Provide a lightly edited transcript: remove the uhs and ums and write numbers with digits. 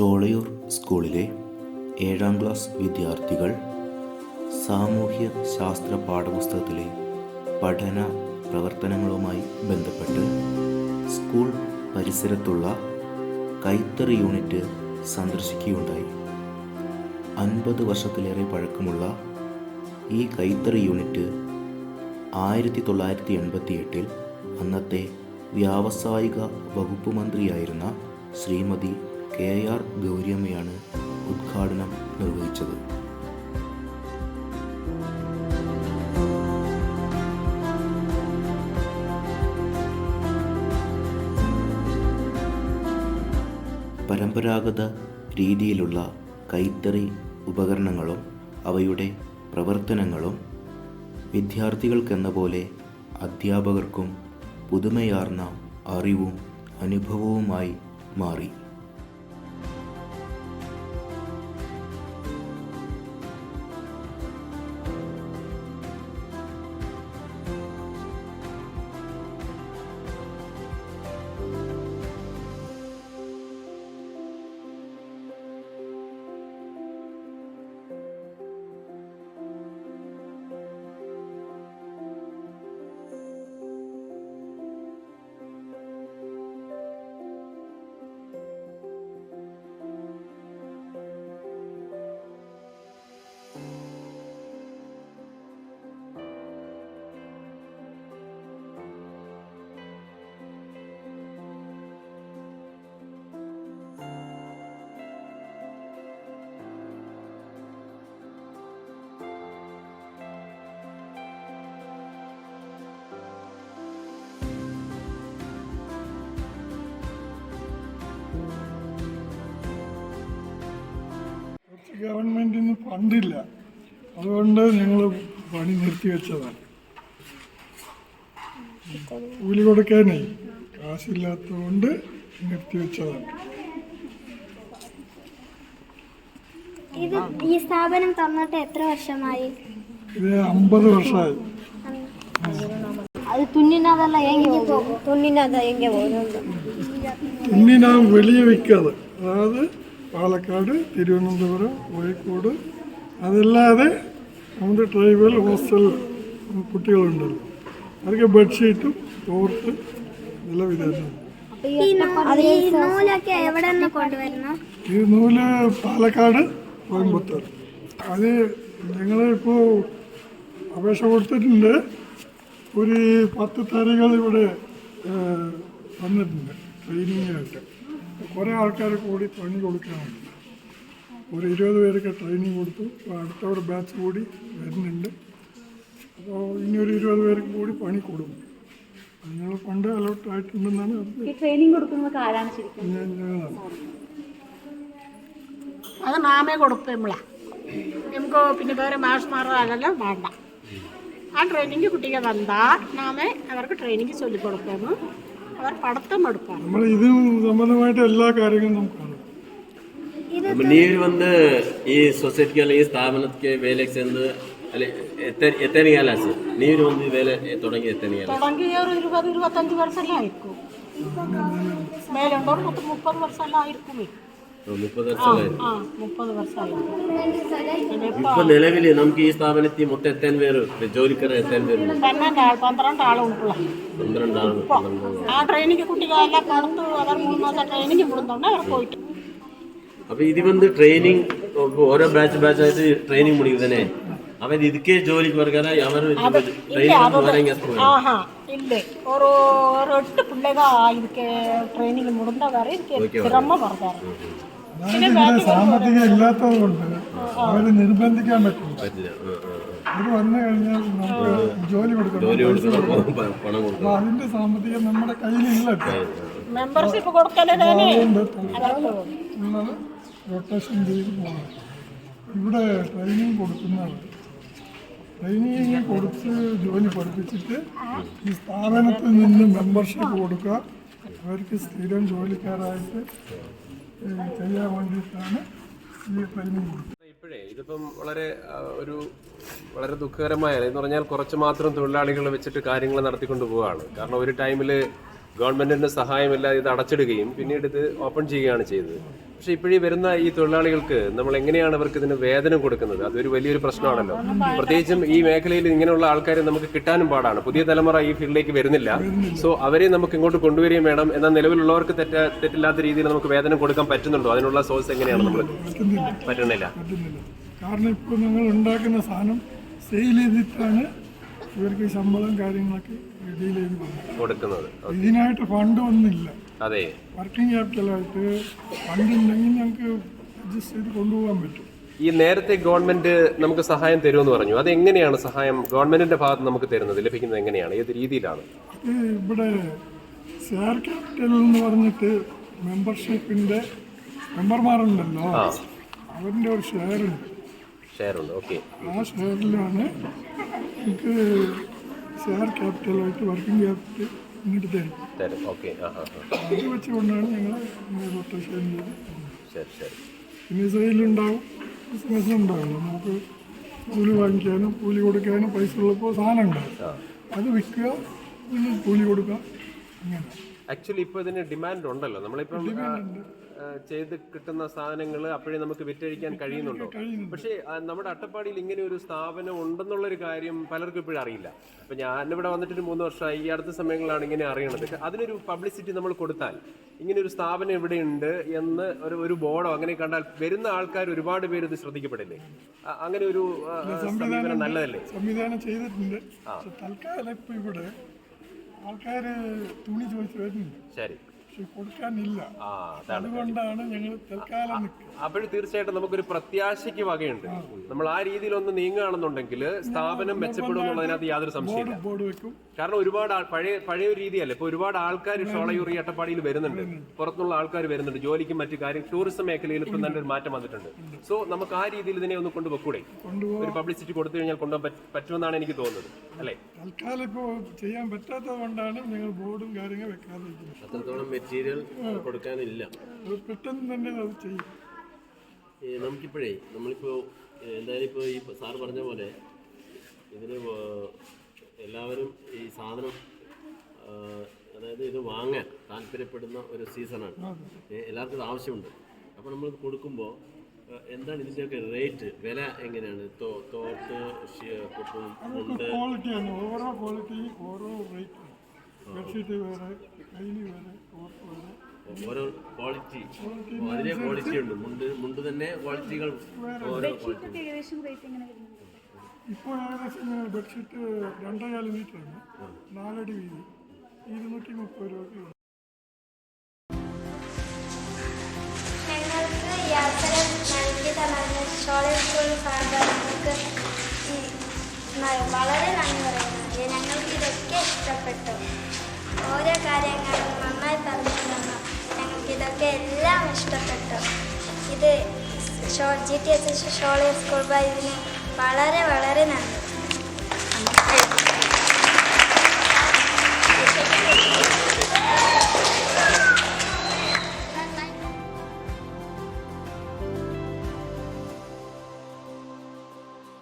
ചോളയൂർ സ്കൂളിലെ 7ാം ക്ലാസ് വിദ്യാർത്ഥികൾ സാമൂഹ്യ ശാസ്ത്ര പാഠപുസ്തകത്തിലെ പഠന പ്രവർത്തനങ്ങളുമായി ബന്ധപ്പെട്ട് സ്കൂൾ പരിസരത്തുള്ള കൈത്തറി യൂണിറ്റ് സന്ദർശിക്കുകയുണ്ടായി. 50 വർഷത്തിലേറെ പഴക്കമുള്ള ഈ കൈത്തറി യൂണിറ്റ് 1988 അന്നത്തെ വ്യാവസായിക വകുപ്പ് മന്ത്രിയായിരുന്ന ശ്രീമതി KR ഗൗരിയമ്മയാണ് ഉദ്ഘാടനം നിർവഹിച്ചത്. പരമ്പരാഗത രീതിയിലുള്ള കൈത്തറി ഉപകരണങ്ങളും അവയുടെ പ്രവർത്തനങ്ങളും വിദ്യാർത്ഥികൾക്കെന്ന പോലെ അധ്യാപകർക്കും പുതുമയാർന്ന അറിവും അനുഭവവുമായി മാറി. ഗവൺമെൻറ്റിന് ഫണ്ടില്ല, അതുകൊണ്ട് ഞങ്ങൾ പണി നിർത്തിവെച്ചതാണ്. കൂലി കൊടുക്കാനേ കാശില്ലാത്തതുകൊണ്ട് നിർത്തിവെച്ചതാണ്. ഇത് ഈ സ്ഥാപനം തുറന്നിട്ട് എത്ര വർഷമായി? ഇത് 50 വർഷമായി. അത് തുന്നിനാതല്ല തുന്നിനാ വെളിയെ വിൽക്കാതെ, അതായത് പാലക്കാട്, തിരുവനന്തപുരം, കോഴിക്കോട്, അതല്ലാതെ നമ്മുടെ ട്രൈബൽ ഹോസ്റ്റൽ കുട്ടികളുണ്ടല്ലോ, അവർക്ക് ബെഡ്ഷീറ്റും തോർത്ത് നല്ല വിതരണം. ഈ നൂല് പാലക്കാട്, കോയമ്പത്തൂർ. അത് ഞങ്ങളിപ്പോൾ അപേക്ഷ കൊടുത്തിട്ടുണ്ട്. ഒരു 10 തറികൾ ഇവിടെ വന്നിട്ടുണ്ട് ട്രെയിനിങ്ങിനായിട്ട്. കുറേ ആൾക്കാർ കൂടി പണി കൊടുക്കാനുണ്ട്. ഒരു 20 പേർക്ക് ട്രെയിനിങ് കൊടുത്തു. അടുത്തവിടെ ബാച്ച് കൂടി വരുന്നുണ്ട്. അപ്പോൾ ഇനി ഒരു 20 പേർക്ക് കൂടി പണി കൊടുക്കും. ഞങ്ങൾ ഫണ്ട് അലോട്ട് ആയിട്ടുണ്ടെന്നാണ്. ട്രെയിനിങ് കൊടുക്കുന്നത് ആരാണ് ശരിക്കും? അത് നാമേ കൊടുക്കുമ്പോഴാ നമുക്ക് പിന്നെ വേറെ മാഷ്മാരോ അതെല്ലാം വേണ്ട. ആ ട്രെയിനിങ് കുട്ടികൾ വന്നാൽ നാമേ അവർക്ക് ട്രെയിനിങ് ചൊല്ലിക്കൊടുക്കുന്നു. അവർ പഠിത്തം എടുക്കാം. നമ്മൾ ഇത് സംബന്ധമായിട്ട് എല്ലാ കാര്യങ്ങളും നമുക്കാണ്. ನೀವು ಒಂದು ಈ ಸೊಸೈಟಿಗೆ ಈ സ്ഥാപനಕ್ಕೆ വേലയ്ക്ക് ചെന്ന് അല്ലെ എത്തനെ കാല സർ ನೀವು ಒಂದು വേല തുടങ്ങി എത്തനെ കാല തുടങ്ങി ഒരു 20-25 വർഷമെല്ലാം ആയിരിക്കും. മേലുണ്ടോ 30 വർഷമെല്ലാം ആയിരിക്കും. 30 വർഷമായിരിക്കും. 30 വർഷമായിരിക്കും. ഇപ്പൊ നിലവിൽ നമുക്ക് ഈ സ്ഥാപനത്തിൽ മൊത്തം എത്താൻ പേര് ജോലിക്കാരെ എത്താൻ പേര് 12 ആളുണ്ട്. 12 ആളുണ്ട്. ആ ട്രെയിനിങ് കുട്ടികളെല്ലാം കൊടുത്തു. അവർ 3 മാസം ട്രെയിനിങ് കൊടുത്തോണ്ട് അവർ പോയിട്ട്. അപ്പൊ ഇത് വന്ന് ട്രെയിനിങ് ഓരോ ബാച്ചായിട്ട് ട്രെയിനിങ് മുടിക്കുന്നേ. അവൻ ಇದಕ್ಕೆ ജോലിക്ക് വർക്കാರ അവർ ಟ್ರೈನಿಂಗ್ ಆಹಾ ಇಲ್ಲ ಅವರು 8 പിള്ളേಗ ಇದಕ್ಕೆ ಟ್ರೈನಿಂಗ್ ಮುಗಿದವರೆ ಇದಕ್ಕೆ ಶ್ರಮ ಬರ್ತಾರೆ. സാമ്പത്തികം ഇല്ലാത്തത് കൊണ്ട് അവരെ നിർബന്ധിക്കാൻ പറ്റില്ല. അവർ വന്നു കഴിഞ്ഞാൽ നമുക്ക് ജോലി കൊടുക്കണം. അപ്പൊ അതിന്റെ സാമ്പത്തികം നമ്മുടെ കയ്യിലില്ല. മെമ്പർഷിപ്പ് കൊടുക്കലേ റൊട്ടേഷൻ ചെയ്ത് പോകണം. ഇവിടെ ട്രെയിനിങ് കൊടുക്കുന്നവർ ട്രെയിനിങ് കൊടുത്ത് ജോലി പഠിപ്പിച്ചിട്ട് ഈ സ്ഥാപനത്തിൽ നിന്ന് മെമ്പർഷിപ്പ് കൊടുക്കുക. അവർക്ക് സ്ഥിരം ജോലിക്കാരായിട്ട് ചെയ്യാൻ വേണ്ടിയിട്ടാണ് ഈ ട്രെയിനിങ് കൊടുക്കുന്നത്. ഇപ്പോഴേ ഇതിപ്പം വളരെ ദുഃഖകരമായ എന്ന് പറഞ്ഞാൽ കുറച്ച് മാത്രം തൊഴിലാളികൾ വെച്ചിട്ട് കാര്യങ്ങൾ നടത്തിക്കൊണ്ട് പോവുകയാണ്. കാരണം ഒരു ടൈമിൽ ഗവൺമെൻറ്റിൻ്റെ സഹായമില്ലാതെ ഇത് അടച്ചിടുകയും പിന്നീട് ഇത് ഓപ്പൺ ചെയ്യുകയാണ് ചെയ്തത്. പക്ഷെ ഇപ്പോഴീ വരുന്ന ഈ തൊഴിലാളികൾക്ക് നമ്മൾ എങ്ങനെയാണ് അവർക്ക് ഇതിന് വേതനം കൊടുക്കുന്നത്? അതൊരു വലിയൊരു പ്രശ്നമാണല്ലോ. പ്രത്യേകിച്ചും ഈ മേഖലയിൽ ഇങ്ങനെയുള്ള ആൾക്കാരെ നമുക്ക് കിട്ടാനും പാടാണ്. പുതിയ തലമുറ ഈ ഫീൽഡിലേക്ക് വരുന്നില്ല. സോ അവരെ നമുക്ക് ഇങ്ങോട്ട് കൊണ്ടുവരികയും വേണം. എന്നാൽ നിലവിലുള്ളവർക്ക് തെറ്റില്ലാത്ത രീതിയിൽ നമുക്ക് വേതനം കൊടുക്കാൻ പറ്റുന്നുണ്ടോ? അതിനുള്ള സോഴ്സ് എങ്ങനെയാണ് നമ്മൾ? പറ്റുന്നില്ല. കാരണം ഇപ്പോൾ നിങ്ങൾ ഉണ്ടാക്കുന്ന സാധനം സെയിൽ ചെയ്തിട്ടാണ് ഇവർക്ക് ശമ്പളം കാര്യങ്ങളൊക്കെ ഡീൽ ചെയ്ത് കൊടുക്കുന്നത്. ഇതിനായിട്ട് ഫണ്ട് ഒന്നുമില്ല. അതെ, വർക്കിംഗ് ക്യാപിറ്റലായിട്ട് ഫണ്ട് ഉണ്ടെങ്കിൽ ഞങ്ങൾക്ക് അഡ്ജസ്റ്റ് ചെയ്ത് കൊണ്ടുപോകാൻ പറ്റും. ഈ നേരത്തെ ഗവൺമെന്റ് നമുക്ക് സഹായം തരുമെന്ന് പറഞ്ഞു. അത് എങ്ങനെയാണ് സഹായം ഗവൺമെന്റിന്റെ ഭാഗത്ത് നമുക്ക് തരുന്നത്, ലഭിക്കുന്നത് എങ്ങനെയാണ്, ഏത് രീതിയിലാണ്? അത് ഇവിടെ ഷെയർ ക്യാപിറ്റൽ എന്ന് പറഞ്ഞിട്ട് മെമ്പർഷിപ്പിന്റെ മെമ്പർമാരുണ്ടല്ലോ, അവരുടെ ഒരു ഷെയർ ഉണ്ട്. ഓക്കെ. ആ ഷെയറിലാണ് നമുക്ക് ഷെയർ ക്യാപിറ്റലായിട്ട് വർക്കിംഗ് ക്യാപിറ്റൽ ഇങ്ങോട്ട് തരും. ഓക്കെ. അത് വെച്ചുകൊണ്ടാണ് ഞങ്ങൾ റൊട്ടേഷൻ ചെയ്ത്. ശരി. പിന്നെ സെയിലുണ്ടാവും, ബിസിനസ് ഉണ്ടാവില്ല. നമുക്ക് കൂലി വാങ്ങിക്കാനും കൂലി കൊടുക്കാനും പൈസ ഉള്ളപ്പോൾ സാധനം ഉണ്ടാവും. അത് വിൽക്കുക, പിന്നെ കൂലി കൊടുക്കുക, അങ്ങനെ. ആക്ച്വലി ഇപ്പോൾ ഇതിന് ഡിമാൻഡ് ഉണ്ടല്ലോ. നമ്മളിപ്പം ചെയ്ത് കിട്ടുന്ന സാധനങ്ങൾ അപ്പോഴേ നമുക്ക് വിറ്റഴിക്കാൻ കഴിയുന്നുണ്ടോ? പക്ഷേ നമ്മുടെ അട്ടപ്പാടിയിൽ ഇങ്ങനെ ഒരു സ്ഥാപനം ഉണ്ടെന്നുള്ളൊരു കാര്യം പലർക്കും ഇപ്പോഴും അറിയില്ല. അപ്പം ഞാനിവിടെ വന്നിട്ടൊരു 3 വർഷമായി. ഈ അടുത്ത സമയങ്ങളാണ് ഇങ്ങനെ അറിയണത്. അതിനൊരു പബ്ലിസിറ്റി നമ്മൾ കൊടുത്താൽ, ഇങ്ങനെ ഒരു സ്ഥാപനം ഇവിടെയുണ്ട് എന്ന് ഒരു ബോർഡോ അങ്ങനെ കണ്ടാൽ വരുന്ന ആൾക്കാർ ഒരുപാട് പേര് ഇത് ശ്രദ്ധിക്കപ്പെടില്ലേ? അങ്ങനെ ഒരു സമീപനം നല്ലതല്ലേ? സംവിധാനം ചെയ്തിട്ടുണ്ട്. തൽക്കാലം ഇപ്പം ഇവിടെ ആൾക്കാർ തുണി ചോദിച്ചു വരുന്നുണ്ട്. ശരി. പക്ഷെ കൊടുക്കാനില്ല. അതുകൊണ്ടാണ് ഞങ്ങൾ തൽക്കാലം നിൽക്കുക. അപ്പോഴും തീർച്ചയായിട്ടും നമുക്കൊരു പ്രത്യാശയ്ക്ക് വകയുണ്ട്. നമ്മൾ ആ രീതിയിലൊന്ന് നീങ്ങുകയാണെന്നുണ്ടെങ്കിൽ സ്ഥാപനം മെച്ചപ്പെടും എന്നുള്ളതിനകത്ത് യാതൊരു സംശയമില്ല. ബോർഡ് വെക്കും. കാരണം ഒരുപാട് പഴയ ഒരു രീതിയല്ല. ഇപ്പൊ ഒരുപാട് ആൾക്കാർ ഷോളയൂർ അട്ടപ്പാടിയിൽ വരുന്നുണ്ട്. പുറത്തുനിന്നുള്ള ആൾക്കാർ വരുന്നുണ്ട് ജോലിക്കും മറ്റു കാര്യം. ടൂറിസം മേഖലയിൽ ഇപ്പം നല്ലൊരു മാറ്റം വന്നിട്ടുണ്ട്. സോ നമുക്ക് ആ രീതിയിൽ ഇതിനെ ഒന്ന് കൊണ്ടുപോകൂടെ? ഒരു പബ്ലിസിറ്റി കൊടുത്തു കഴിഞ്ഞാൽ കൊണ്ടുപോകാൻ പറ്റുമെന്നാണ് എനിക്ക് തോന്നുന്നത്, അല്ലേ? തൽക്കാലം ഇപ്പോൾ ചെയ്യാൻ പറ്റാത്തത് കൊണ്ടാണ് ഞങ്ങൾ ബോർഡും കാര്യങ്ങളും വെക്കാതെ. അത്രത്തോളം മെറ്റീരിയൽ കൊടുക്കാനില്ല. പെട്ടെന്ന് തന്നെ അത് ചെയ്യും. നമുക്കിപ്പോഴേ നമ്മളിപ്പോൾ എന്തായാലും ഇപ്പോൾ ഈ സാറ് പറഞ്ഞ പോലെ ഇതിന് എല്ലാവരും ഈ സാധനം അതായത് ഇത് വാങ്ങാൻ താല്പര്യപ്പെടുന്ന ഒരു സീസണാണ്. എല്ലാവർക്കും ഇത് ആവശ്യമുണ്ട്. അപ്പോൾ നമ്മൾ കൊടുക്കുമ്പോൾ എന്താണ് ഇതിൻ്റെയൊക്കെ റേറ്റ്, വില എങ്ങനെയാണ്? തോർത്ത്, മുണ്ട്, ക്വാളിറ്റിയാണ്. ഓരോ ക്വാളിറ്റി ഓരോ റേറ്റ്. ബെഡ്ഷീറ്റ് വേറെ, കൈലി വേറെ, തോർത്ത് വേറെ, ഓരോ ക്വാളിറ്റി. അതിലെ ക്വാളിറ്റി ഉണ്ട്. മുണ്ട് തന്നെ ക്വാളിറ്റികൾ ഓരോ ക്വാളിറ്റി. ഏകദേശം റേറ്റ് എങ്ങനെ വരുന്നുണ്ട്? ഇപ്പോൾ ഏകദേശം ബെഡ്ഷീറ്റ് 2.5 മീറ്ററാണ്, 4 അടി വീതി, 230 രൂപയ്ക്ക്. ഞങ്ങൾക്ക് ഈ അവസരം നൽകി തന്ന ഷോളയൂർ സ്കൂൾ സാറിന് വളരെ നന്ദി പറയുന്നു. ഞങ്ങൾക്ക് ഇതൊക്കെ ഇഷ്ടപ്പെട്ടു. ഓരോ കാര്യങ്ങളും നന്നായി പറഞ്ഞു തന്നു. ഞങ്ങൾക്ക് ഇതൊക്കെ എല്ലാം ഇഷ്ടപ്പെട്ടു. ഇത് GTS ഷോളയൂർ സ്കൂൾ ഇതിന് വളരെ വളരെ നന്ദി.